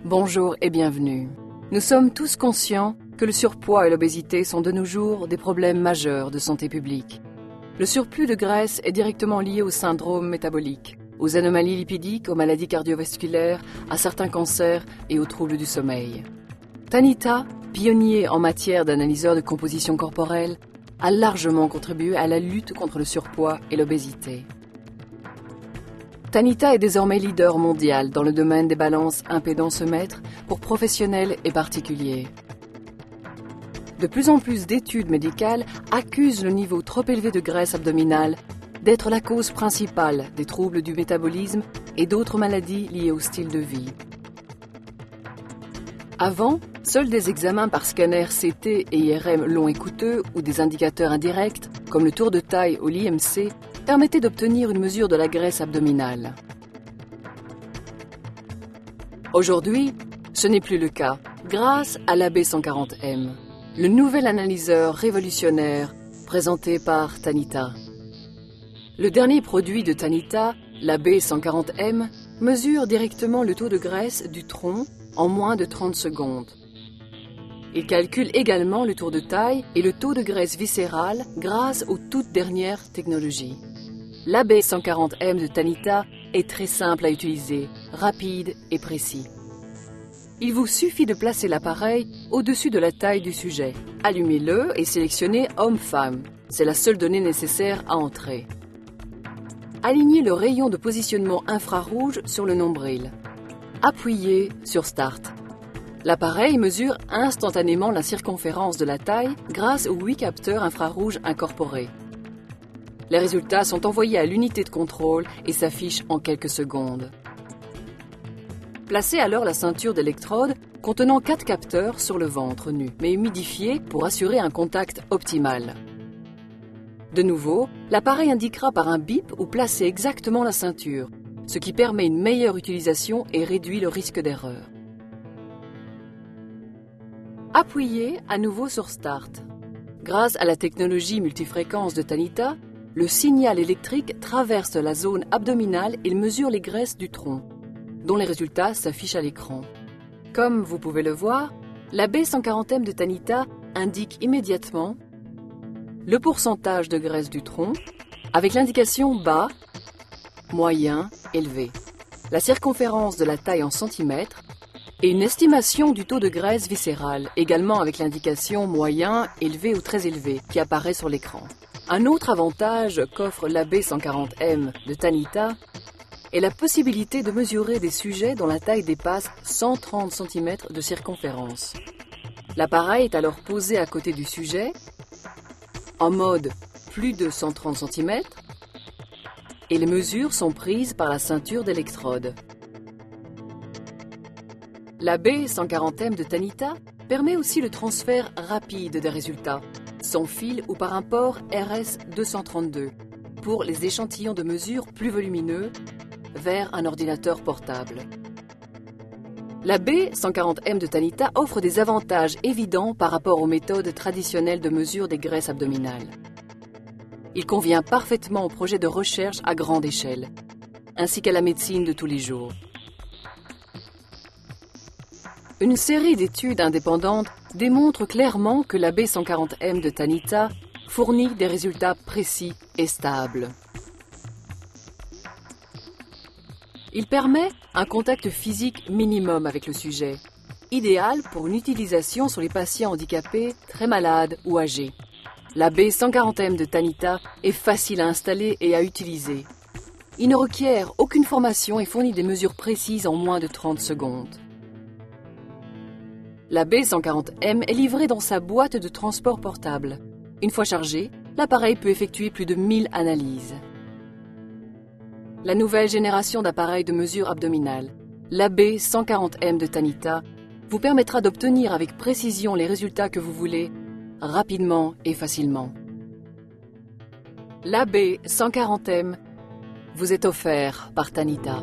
Bonjour et bienvenue. Nous sommes tous conscients que le surpoids et l'obésité sont de nos jours des problèmes majeurs de santé publique. Le surplus de graisse est directement lié au syndrome métabolique, aux anomalies lipidiques, aux maladies cardiovasculaires, à certains cancers et aux troubles du sommeil. Tanita, pionnier en matière d'analyseur de composition corporelle, a largement contribué à la lutte contre le surpoids et l'obésité. Tanita est désormais leader mondial dans le domaine des balances impédance-mètre pour professionnels et particuliers. De plus en plus d'études médicales accusent le niveau trop élevé de graisse abdominale d'être la cause principale des troubles du métabolisme et d'autres maladies liées au style de vie. Avant, seuls des examens par scanner CT et IRM longs et coûteux ou des indicateurs indirects, comme le tour de taille ou l'IMC, permettaient d'obtenir une mesure de la graisse abdominale. Aujourd'hui, ce n'est plus le cas, grâce à l'AB140M, le nouvel analyseur révolutionnaire présenté par Tanita. Le dernier produit de Tanita, l'AB140M, mesure directement le taux de graisse du tronc en moins de 30 secondes. Il calcule également le tour de taille et le taux de graisse viscérale grâce aux toutes dernières technologies. L'AB140M de Tanita est très simple à utiliser, rapide et précis. Il vous suffit de placer l'appareil au-dessus de la taille du sujet. Allumez-le et sélectionnez homme-femme. C'est la seule donnée nécessaire à entrer. Alignez le rayon de positionnement infrarouge sur le nombril. Appuyez sur Start. L'appareil mesure instantanément la circonférence de la taille grâce aux 8 capteurs infrarouges incorporés. Les résultats sont envoyés à l'unité de contrôle et s'affichent en quelques secondes. Placez alors la ceinture d'électrodes contenant 4 capteurs sur le ventre nu, mais humidifiés pour assurer un contact optimal. De nouveau, l'appareil indiquera par un bip où placer exactement la ceinture, ce qui permet une meilleure utilisation et réduit le risque d'erreur. Appuyez à nouveau sur Start. Grâce à la technologie multifréquence de Tanita, le signal électrique traverse la zone abdominale et mesure les graisses du tronc, dont les résultats s'affichent à l'écran. Comme vous pouvez le voir, la B140M de Tanita indique immédiatement le pourcentage de graisse du tronc avec l'indication bas, moyen, élevé, la circonférence de la taille en centimètres et une estimation du taux de graisse viscérale, également avec l'indication moyen, élevé ou très élevé qui apparaît sur l'écran. Un autre avantage qu'offre l'AB140M de Tanita est la possibilité de mesurer des sujets dont la taille dépasse 130 cm de circonférence. L'appareil est alors posé à côté du sujet, en mode plus de 130 cm, et les mesures sont prises par la ceinture d'électrodes. La B140M de Tanita permet aussi le transfert rapide des résultats, sans fil ou par un port RS232, pour les échantillons de mesure plus volumineux, vers un ordinateur portable. La B140M de Tanita offre des avantages évidents par rapport aux méthodes traditionnelles de mesure des graisses abdominales. Il convient parfaitement au projet de recherche à grande échelle, ainsi qu'à la médecine de tous les jours. Une série d'études indépendantes démontre clairement que la B140M de Tanita fournit des résultats précis et stables. Il permet un contact physique minimum avec le sujet, idéal pour une utilisation sur les patients handicapés, très malades ou âgés. La B140M de Tanita est facile à installer et à utiliser. Il ne requiert aucune formation et fournit des mesures précises en moins de 30 secondes. La B140M est livrée dans sa boîte de transport portable. Une fois chargé, l'appareil peut effectuer plus de 1000 analyses. La nouvelle génération d'appareils de mesure abdominale, la B140M de Tanita, vous permettra d'obtenir avec précision les résultats que vous voulez, rapidement et facilement. La B140M vous est offert par Tanita.